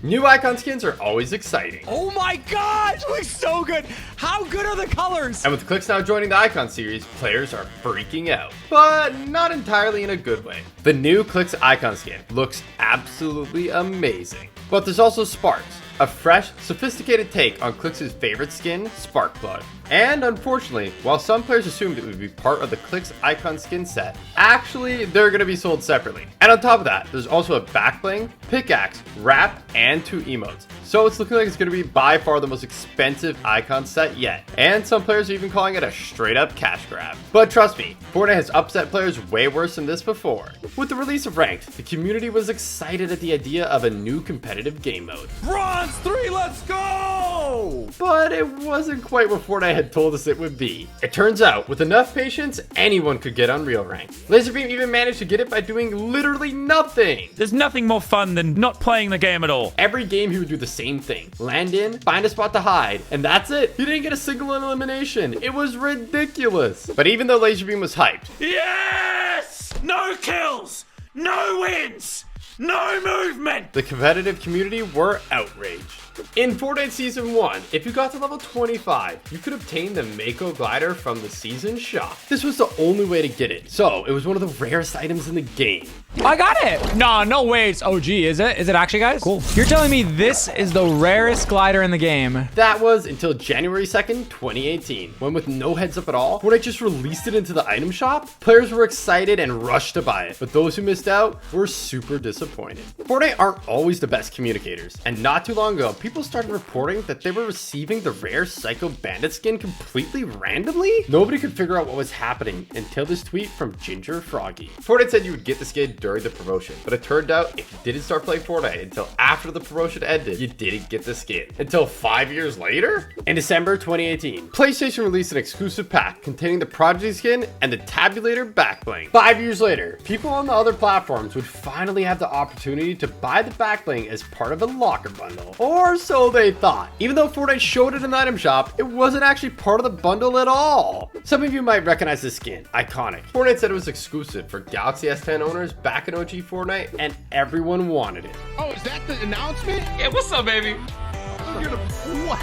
New icon skins are always exciting. Oh my gosh, looks so good. How good are the colors? And with Clicks now joining the icon series, players are freaking out. But not entirely in a good way. The new Clicks icon skin looks absolutely amazing. But there's also Sparks, a fresh, sophisticated take on Clicks' favorite skin, Sparkplug. And unfortunately, while some players assumed it would be part of the Clicks icon skin set, actually they're going to be sold separately. And on top of that, there's also a backbling, pickaxe, wrap, and 2 emotes. So it's looking like it's going to be by far the most expensive icon set yet. And some players are even calling it a straight up cash grab. But trust me, Fortnite has upset players way worse than this before. With the release of Ranked, the community was excited at the idea of a new competitive game mode. Bronze 3, let's go! But it wasn't quite what Fortnite had told us it would be. It turns out, with enough patience, anyone could get Unreal Ranked. Laserbeam even managed to get it by doing literally nothing. There's nothing more fun than not playing the game at all. Every game he would do the same thing. Land in, find a spot to hide, and that's it. He didn't get a single elimination. It was ridiculous. But even though Laserbeam was hyped, Yes! No kills! No wins! No movement! the competitive community were outraged. In Fortnite Season 1, if you got to level 25, you could obtain the Mako glider from the season shop. This was the only way to get it, so it was one of the rarest items in the game. I got it. No way it's OG, is it? Is it actually, guys? Cool. You're telling me this is the rarest glider in the game? That was until January 2nd, 2018, when with no heads up at all, Fortnite just released it into the item shop. Players were excited and rushed to buy it, but those who missed out were super disappointed. Fortnite aren't always the best communicators, and not too long ago, people started reporting that they were receiving the rare Psycho Bandit skin completely randomly. Nobody could figure out what was happening until this tweet from Ginger Froggy. Fortnite said you would get the skin during the promotion, but it turned out if you didn't start playing Fortnite until after the promotion ended, you didn't get the skin until 5 years later. In December 2018, PlayStation released an exclusive pack containing the Prodigy skin and the Tabulator backbling. 5 years later, people on the other platforms would finally have the opportunity to buy the backbling as part of a locker bundle, or so they thought. Even though Fortnite showed it in the item shop, it wasn't actually part of the bundle at all. Some of you might recognize this skin, iconic. Fortnite said it was exclusive for Galaxy S10 owners back in OG Fortnite, and everyone wanted it. Oh, is that the announcement? Yeah, what's up, baby? What?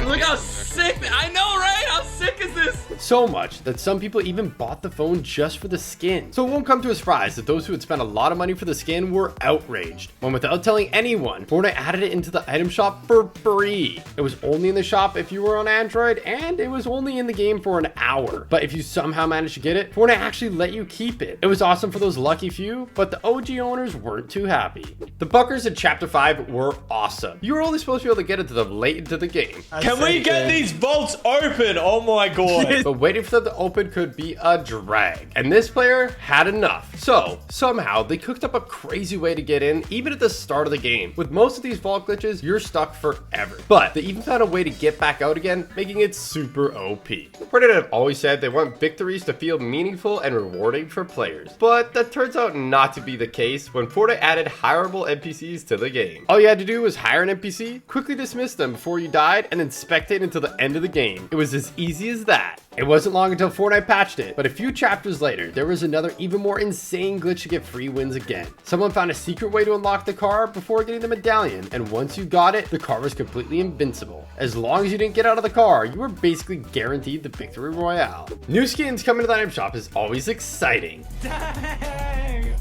Look how sick. I know, right? How sick is this? So much that some people even bought the phone just for the skin. So it won't come to a surprise that those who had spent a lot of money for the skin were outraged, when without telling anyone, Fortnite added it into the item shop for free. It was only in the shop if you were on Android, and it was only in the game for an hour. But if you somehow managed to get it, Fortnite actually let you keep it. It was awesome for those lucky few, but the OG owners weren't too happy. The bunkers in Chapter 5 were awesome. You were only supposed to be able to get into them late into the game. Can we get these vaults open? Oh my god. But waiting for them to open could be a drag. And this player had enough. So somehow they cooked up a crazy way to get in, even at the start of the game. With most of these vault glitches, you're stuck forever. But they even found a way to get back out again, making it super OP. Fortnite have always said they want victories to feel meaningful and rewarding for players. But that turns out not to be the case when Fortnite added hireable NPCs to the game. All you had to do was hire an NPC, quickly dismiss them before you died, and then spectate until the end of the game. It was as easy as that. It wasn't long until Fortnite patched it, but a few chapters later, there was another even more insane glitch to get free wins again. Someone found a secret way to unlock the car before getting the medallion, and once you got it, the car was completely invincible. As long as you didn't get out of the car, you were basically guaranteed the victory royale. New skins coming to the item shop is always exciting.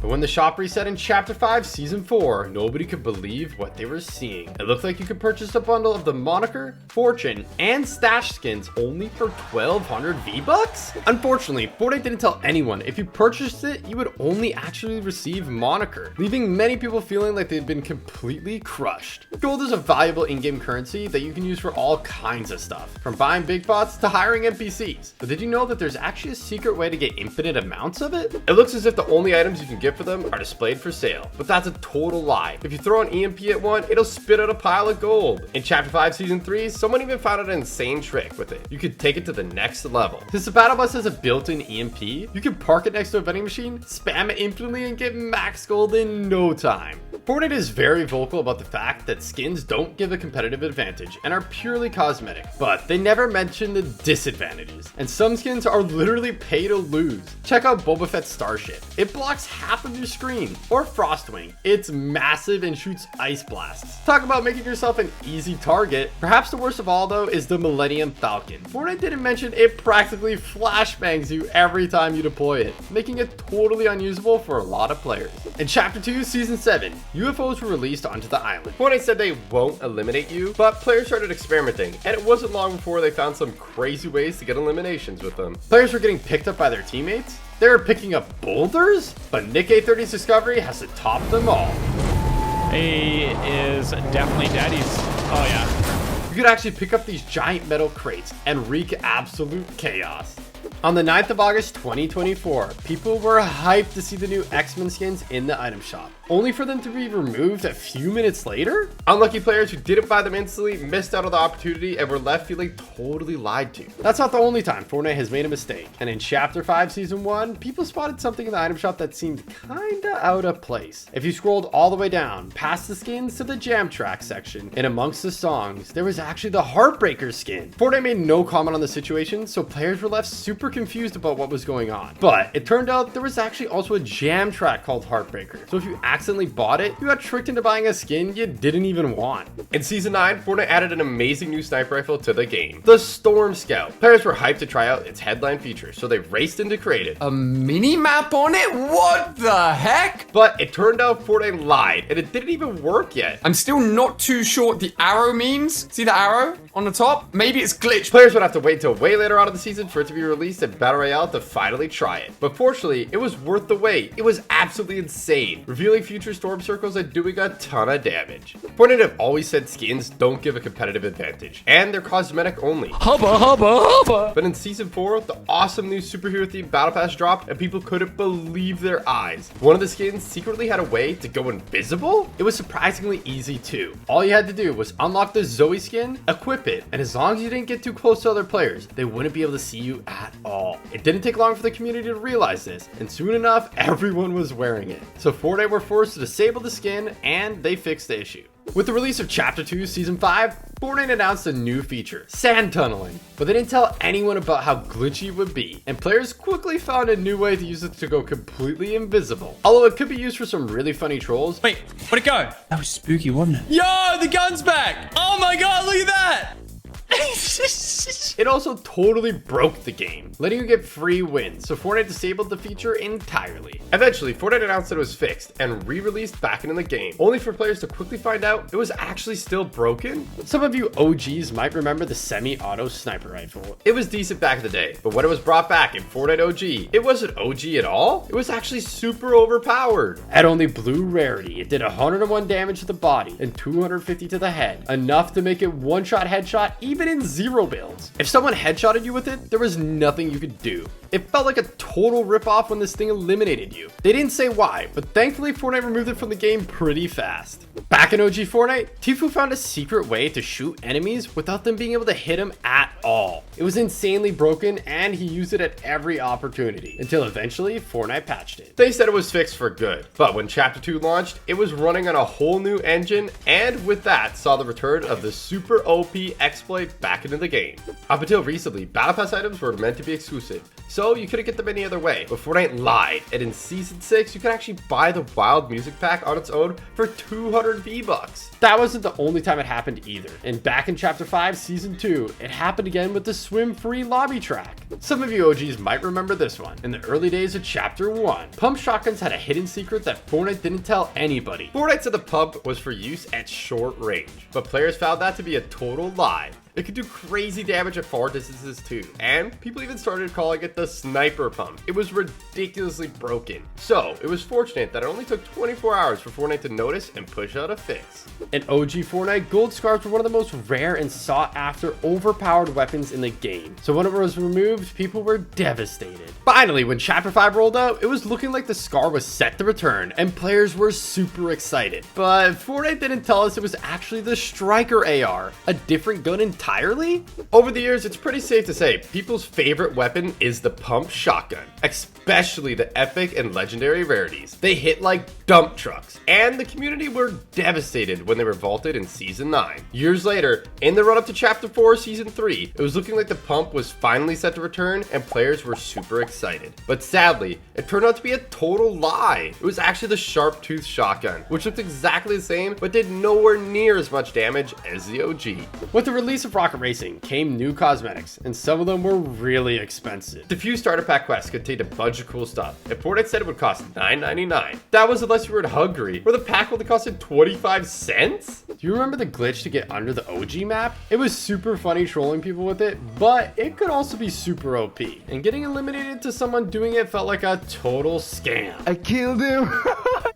But when the shop reset in Chapter 5 Season 4, nobody could believe what they were seeing. It looked like you could purchase a bundle of the Moniker, Fortune, and Stash skins only for 1,200 V-Bucks? Unfortunately, Fortnite didn't tell anyone if you purchased it, you would only actually receive Moniker, leaving many people feeling like they'd been completely crushed. Gold is a valuable in-game currency that you can use for all kinds of stuff, from buying big bots to hiring NPCs. But did you know that there's actually a secret way to get infinite amounts of it? It looks as if the only items you can get for them are displayed for sale, but that's a total lie. If you throw an EMP at one, it'll spit out a pile of gold. In Chapter 5 Season 3, someone even found out an insane trick with it. You could take it to the next level. Since the battle bus has a built-in EMP, you can park it next to a vending machine, spam it infinitely, and get max gold in no time. Fortnite is very vocal about the fact that skins don't give a competitive advantage and are purely cosmetic, but they never mention the disadvantages, and some skins are literally pay to lose. Check out Boba Fett's starship. It blocks half half of your screen. Or Frostwing. It's massive and shoots ice blasts. Talk about making yourself an easy target. Perhaps the worst of all though is the Millennium Falcon. Fortnite didn't mention it practically flashbangs you every time you deploy it, making it totally unusable for a lot of players. In Chapter 2, Season 7, UFOs were released onto the island. Fortnite said they won't eliminate you, but players started experimenting, and it wasn't long before they found some crazy ways to get eliminations with them. Players were getting picked up by their teammates, they were picking up boulders, but Nick A30's discovery has to top them all. He is definitely dead. Oh yeah. You could actually pick up these giant metal crates and wreak absolute chaos. On the 9th of August 2024, people were hyped to see the new X-Men skins in the item shop, only for them to be removed a few minutes later? Unlucky players who didn't buy them instantly missed out on the opportunity and were left feeling totally lied to. That's not the only time Fortnite has made a mistake, and in Chapter 5 Season 1, people spotted something in the item shop that seemed kinda out of place. If you scrolled all the way down, past the skins to the jam track section, and amongst the songs, there was actually the Heartbreaker skin. Fortnite made no comment on the situation, so players were left super confused about what was going on. But it turned out there was actually also a jam track called Heartbreaker, so if you accidentally bought it, you got tricked into buying a skin you didn't even want. In Season 9, Fortnite added an amazing new sniper rifle to the game, the Storm Scout. Players were hyped to try out its headline feature, so they raced into creative. A mini map on it? What the heck? But it turned out Fortnite lied, and it didn't even work yet. I'm still not too sure what the arrow means. See the arrow on the top? Maybe it's glitched. Players would have to wait till way later on in the season for it to be released in Battle Royale to finally try it. But fortunately, it was worth the wait. It was absolutely insane, revealing future storm circles and doing a ton of damage. Fortnite have always said skins don't give a competitive advantage, and they're cosmetic only. Hubba, hubba, hubba. But in Season 4, the awesome new superhero-themed Battle Pass dropped, and people couldn't believe their eyes. One of the skins secretly had a way to go invisible? It was surprisingly easy too. All you had to do was unlock the Zoe skin, equip it, and as long as you didn't get too close to other players, they wouldn't be able to see you at all. It didn't take long for the community to realize this, and soon enough, everyone was wearing it. So Fortnite were forced to disable the skin, and they fixed the issue. With the release of Chapter 2 Season 5, Fortnite announced a new feature, sand tunneling, but they didn't tell anyone about how glitchy it would be, and players quickly found a new way to use it to go completely invisible. Although it could be used for some really funny trolls. Wait, where'd it go? That was spooky, wasn't it? Yo, the gun's back. Oh my God, look at that. It also totally broke the game, letting you get free wins, so Fortnite disabled the feature entirely. Eventually, Fortnite announced that it was fixed and re-released back into the game, only for players to quickly find out it was actually still broken. Some of you OGs might remember the semi-auto sniper rifle. It was decent back in the day, but when it was brought back in Fortnite OG, it wasn't OG at all. It was actually super overpowered. At only blue rarity, it did 101 damage to the body and 250 to the head, enough to make it one-shot headshot even in zero builds. If someone headshotted you with it, there was nothing you could do. It felt like a total ripoff when this thing eliminated you. They didn't say why, but thankfully Fortnite removed it from the game pretty fast. Back in OG Fortnite, Tfue found a secret way to shoot enemies without them being able to hit him at all. It was insanely broken, and he used it at every opportunity, until eventually Fortnite patched it. They said it was fixed for good, but when Chapter 2 launched, it was running on a whole new engine, and with that saw the return of the super OP exploit back into the game. Up until recently, Battle Pass items were meant to be exclusive, so you couldn't get them any other way, but Fortnite lied, and in Season 6, you could actually buy the Wild Music Pack on its own for 200 V-Bucks. That wasn't the only time it happened either, and back in Chapter 5 Season 2, it happened again with the swim-free lobby track. Some of you OGs might remember this one. In the early days of Chapter 1, pump shotguns had a hidden secret that Fortnite didn't tell anybody. Fortnite said the pump was for use at short range, but players found that to be a total lie. It could do crazy damage at far distances too, and people even started calling it the sniper pump. It was ridiculously broken. So it was fortunate that it only took 24 hours for Fortnite to notice and push out a fix. In OG Fortnite, gold scarves were one of the most rare and sought after overpowered weapons in the game. So when it was removed, people were devastated. Finally, when Chapter 5 rolled out, it was looking like the scar was set to return, and players were super excited. But Fortnite didn't tell us it was actually the Striker AR, a different gun entirely? Over the years, it's pretty safe to say people's favorite weapon is the pump shotgun, especially the epic and legendary rarities. They hit like dump trucks, and the community were devastated when they were vaulted in Season 9. Years later, in the run-up to Chapter 4, Season 3, it was looking like the pump was finally set to return, and players were super excited. But sadly, it turned out to be a total lie. It was actually the sharp-toothed shotgun, which looked exactly the same, but did nowhere near as much damage as the OG. With the release of Rocket Racing came new cosmetics, and some of them were really expensive. The few starter pack quests contained a bunch of cool stuff, and Fortnite said it would cost $9.99. That was unless you were hungry, where the pack only costed 25 cents? Do you remember the glitch to get under the OG map? It was super funny trolling people with it, but it could also be super OP, and getting eliminated to someone doing it felt like a total scam. I killed him.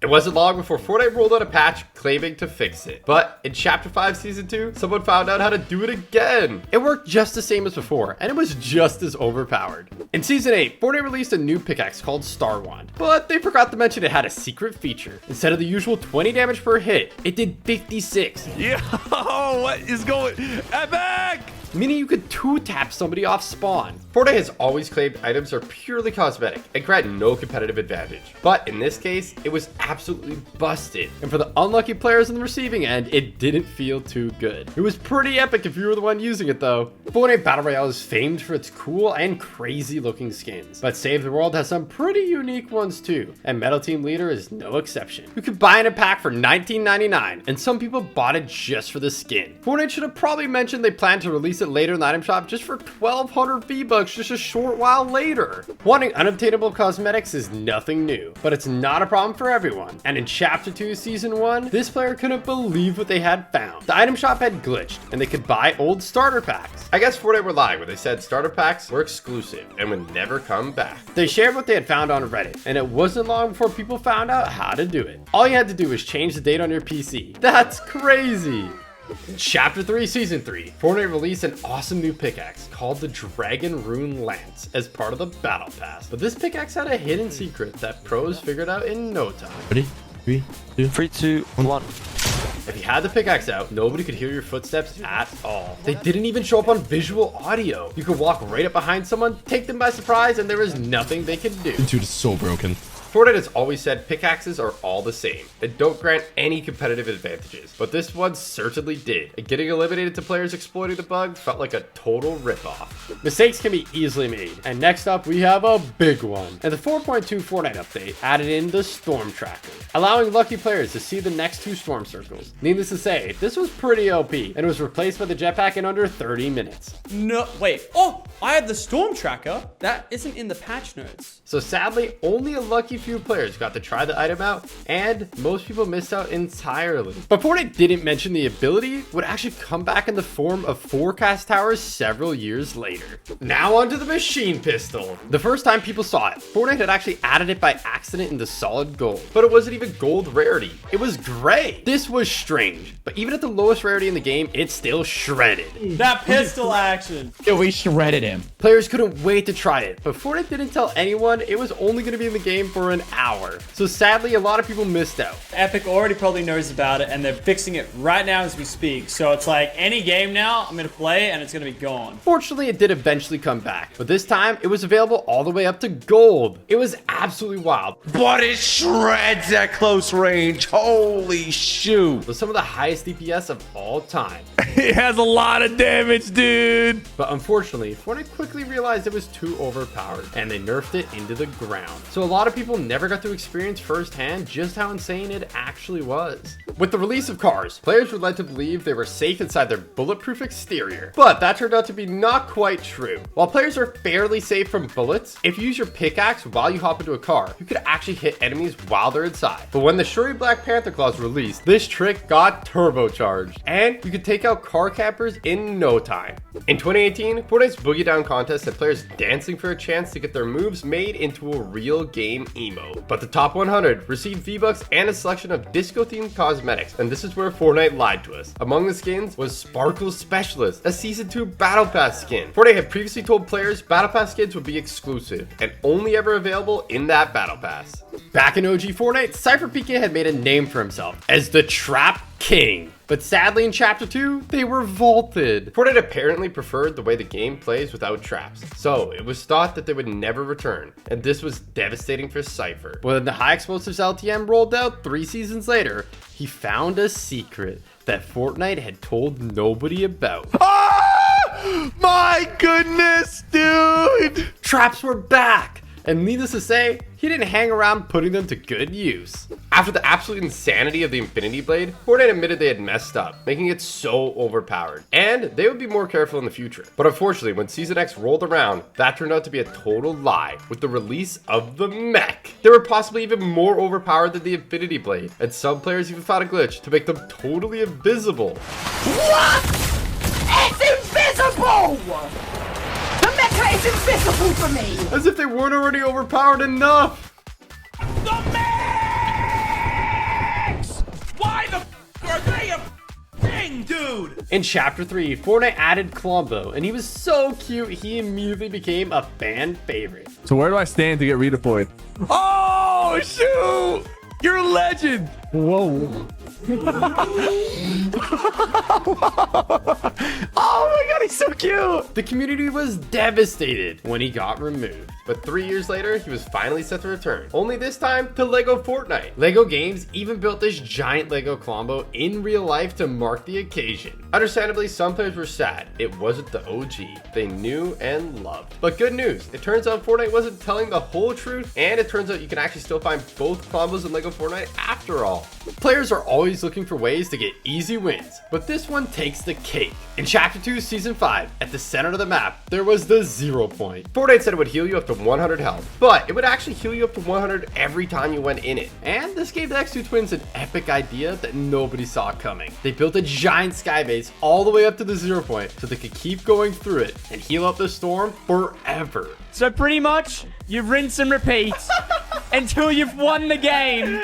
It wasn't long before Fortnite rolled out a patch claiming to fix it. But in Chapter 5 Season 2, someone found out how to do it again. It worked just the same as before, and it was just as overpowered. In Season 8, Fortnite released a new pickaxe called Star Wand, but they forgot to mention it had a secret feature. Instead of the usual 20 damage per hit, it did 56. Yo, what is going? Epic! Meaning you could 2-tap somebody off spawn. Fortnite has always claimed items are purely cosmetic and grant no competitive advantage. But in this case, it was absolutely busted. And for the unlucky players on the receiving end, it didn't feel too good. It was pretty epic if you were the one using it though. Fortnite Battle Royale is famed for its cool and crazy looking skins. But Save the World has some pretty unique ones too. And Metal Team Leader is no exception. You could buy in a pack for $19.99, and some people bought it just for the skin. Fortnite should have probably mentioned they plan to release it later in the item shop just for 1,200 V-Bucks just a short while later. Wanting unobtainable cosmetics is nothing new, but it's not a problem for everyone. And in Chapter 2 Season 1, this player couldn't believe what they had found. The item shop had glitched, and they could buy old starter packs. I guess Fortnite were lying when they said starter packs were exclusive and would never come back. They shared what they had found on Reddit, and it wasn't long before people found out how to do it. All you had to do was change the date on your PC. That's crazy. In Chapter 3 Season 3, Fortnite released an awesome new pickaxe called the Dragon Rune Lance as part of the Battle Pass. But this pickaxe had a hidden secret that pros figured out in no time. Ready? 3, 2, 1. If you had the pickaxe out, nobody could hear your footsteps at all. They didn't even show up on visual audio. You could walk right up behind someone, take them by surprise, and there was nothing they could do. Dude, it's so broken. Fortnite has always said pickaxes are all the same and don't grant any competitive advantages, but this one certainly did, and getting eliminated to players exploiting the bug felt like a total ripoff. Mistakes can be easily made, and next up we have a big one. And the 4.2 Fortnite update added in the Storm Tracker, allowing lucky players to see the next 2 storm circles. Needless to say, this was pretty OP, and it was replaced by the jetpack in under 30 minutes. No, wait. Oh, I had the storm tracker. That isn't in the patch notes. So sadly, only a lucky few players got to try the item out, and most people missed out entirely. But Fortnite didn't mention the ability would actually come back in the form of forecast towers several years later. Now onto the machine pistol. The first time people saw it, Fortnite had actually added it by accident into solid gold, but it wasn't even gold rarity. It was gray. This was strange, but even at the lowest rarity in the game, it still shredded. That pistol action. Yo, we shredded him. Players couldn't wait to try it, but Fortnite didn't tell anyone it was only going to be in the game for an hour. So sadly, a lot of people missed out. Epic already probably knows about it, and they're fixing it right now as we speak. So it's like any game now, I'm gonna play, and it's gonna be gone. Fortunately, it did eventually come back, but this time it was available all the way up to gold. It was absolutely wild. But it shreds at close range. Holy shoot. With some of the highest DPS of all time. It has a lot of damage, dude. But unfortunately, Fortnite quickly realized it was too overpowered, and they nerfed it into the ground. So a lot of people never got to experience firsthand just how insane it actually was. With the release of cars, players were led to believe they were safe inside their bulletproof exterior, but that turned out to be not quite true. While players are fairly safe from bullets, if you use your pickaxe while you hop into a car, you could actually hit enemies while they're inside. But when the Shuri Black Panther claws released, this trick got turbocharged, and you could take out car campers in no time. In 2018, Fortnite's Boogie Down contest had players dancing for a chance to get their moves made into a real game emote. But the top 100 received V-Bucks and a selection of disco-themed cosmetics, and this is where Fortnite lied to us. Among the skins was Sparkle Specialist, a Season 2 Battle Pass skin. Fortnite had previously told players Battle Pass skins would be exclusive and only ever available in that Battle Pass. Back in OG Fortnite, Cypher PK had made a name for himself as the Trap King. But sadly in Chapter 2, they were vaulted. Fortnite apparently preferred the way the game plays without traps, so it was thought that they would never return, and this was devastating for Cypher. When the high explosives LTM rolled out 3 seasons later, he found a secret that Fortnite had told nobody about. My goodness, dude! Traps were back! And needless to say, he didn't hang around putting them to good use. After the absolute insanity of the Infinity Blade, Fortnite admitted they had messed up, making it so overpowered, and they would be more careful in the future. But unfortunately, when Season X rolled around, that turned out to be a total lie with the release of the mech. They were possibly even more overpowered than the Infinity Blade, and some players even found a glitch to make them totally invisible. What? It's invisible! The mecha is invisible for me! As if they weren't already overpowered enough! The mechs! Why the f are they a thing, dude? In Chapter 3, Fortnite added Clombo, and he was so cute he immediately became a fan favorite. So where do I stand to get redeployed? Oh, shoot! You're a legend! Whoa. Oh my god, he's so cute! The community was devastated when he got removed, but 3 years later, he was finally set to return, only this time to LEGO Fortnite. LEGO Games even built this giant LEGO Clombo in real life to mark the occasion. Understandably, some players were sad it wasn't the OG they knew and loved. But good news, it turns out Fortnite wasn't telling the whole truth, and it turns out you can actually still find both Clombos in LEGO Fortnite after all. Players are always looking for ways to get easy wins, but this one takes the cake. In Chapter 2, Season 5, at the center of the map, there was the 0 point. Fortnite said it would heal you up to 100 health, but it would actually heal you up to 100 every time you went in it. And this gave the X2 twins an epic idea that nobody saw coming. They built a giant sky base all the way up to the 0 point so they could keep going through it and heal up the storm forever. So pretty much, you rinse and repeat until you've won the game.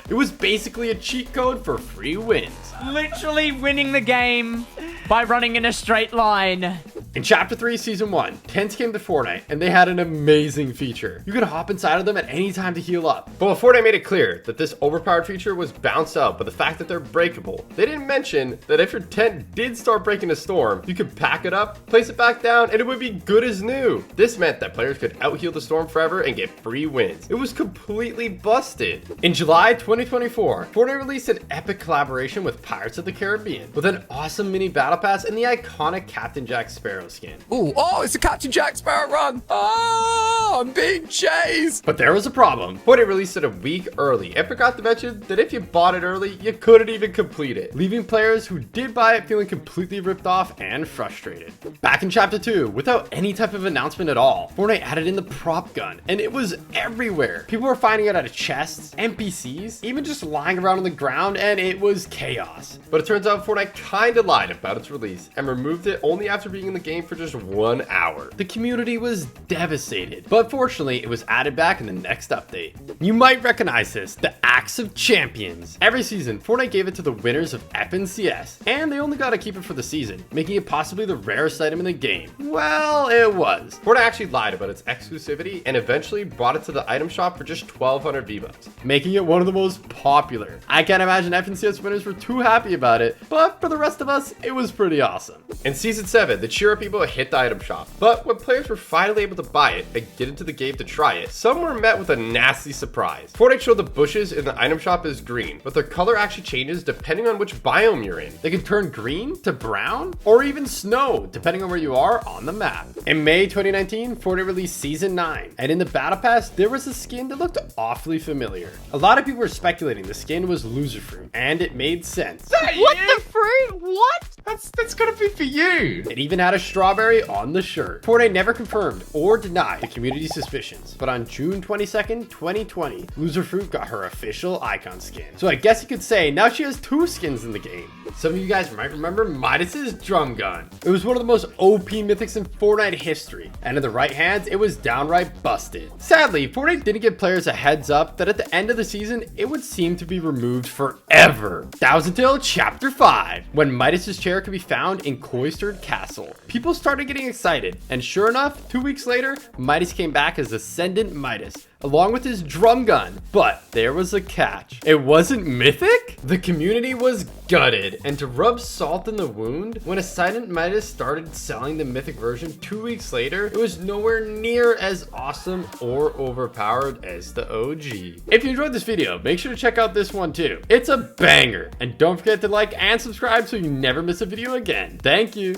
It was basically a cheat code for free wins. Literally winning the game by running in a straight line. In Chapter 3, Season 1, tents came to Fortnite, and they had an amazing feature. You could hop inside of them at any time to heal up. But when Fortnite made it clear that this overpowered feature was bounced out by the fact that they're breakable, they didn't mention that if your tent did start breaking a storm, you could pack it up, place it back down, and it would be good as new. This meant that players could out-heal the storm forever and get free wins. It was completely busted. In July 2024, Fortnite released an epic collaboration with Pirates of the Caribbean, with an awesome mini battle pass and the iconic Captain Jack Sparrow skin. Ooh, oh, it's a Captain Jack Sparrow run. Oh, I'm being chased. But there was a problem. Fortnite released it a week early and forgot to mention that if you bought it early, you couldn't even complete it, leaving players who did buy it feeling completely ripped off and frustrated. Back in Chapter 2, without any type of announcement at all, Fortnite added in the prop gun, and it was everywhere. People were finding it out of chests, NPCs, even just lying around on the ground, and it was chaos. But it turns out Fortnite kinda lied about its release and removed it only after being in the game for just 1 hour. The community was devastated, but fortunately it was added back in the next update. You might recognize this, the Axe of Champions. Every season, Fortnite gave it to the winners of FNCS, and they only got to keep it for the season, making it possibly the rarest item in the game. Well, it was. Fortnite actually lied about its exclusivity and eventually brought it to the item shop for just 1,200 V-Bucks, making it one of the most popular. I can't imagine FNCS winners were too happy about it, but for the rest of us, it was pretty awesome. In Season 7, the cheer people hit the item shop, but when players were finally able to buy it and get into the game to try it, some were met with a nasty surprise. Fortnite showed the bushes in the item shop as green, but their color actually changes depending on which biome you're in. They can turn green to brown or even snow depending on where you are on the map. In May 2019, Fortnite released Season 9, and in the battle pass there was a skin that looked awfully familiar. A lot of people were speculating the skin was Loser Fruit, and it made sense. What the fruit? What? That's gonna be for you. It even had a strawberry on the shirt. Fortnite never confirmed or denied the community's suspicions, but on June 22nd, 2020, Loser Fruit got her official icon skin. So I guess you could say now she has 2 skins in the game. Some of you guys might remember Midas's drum gun. It was one of the most OP mythics in Fortnite history, and in the right hands, it was downright busted. Sadly, Fortnite didn't give players a heads up that at the end of the season, it would seem to be removed forever. That was until Chapter 5, when Midas's chair could be found in Cloistered Castle. People started getting excited, and sure enough, 2 weeks later, Midas came back as Ascendant Midas, along with his drum gun. But there was a catch. It wasn't Mythic? The community was gutted, and to rub salt in the wound, when a silent Midas started selling the Mythic version 2 weeks later, it was nowhere near as awesome or overpowered as the OG. If you enjoyed this video, make sure to check out this one too. It's a banger, and don't forget to like and subscribe so you never miss a video again. Thank you.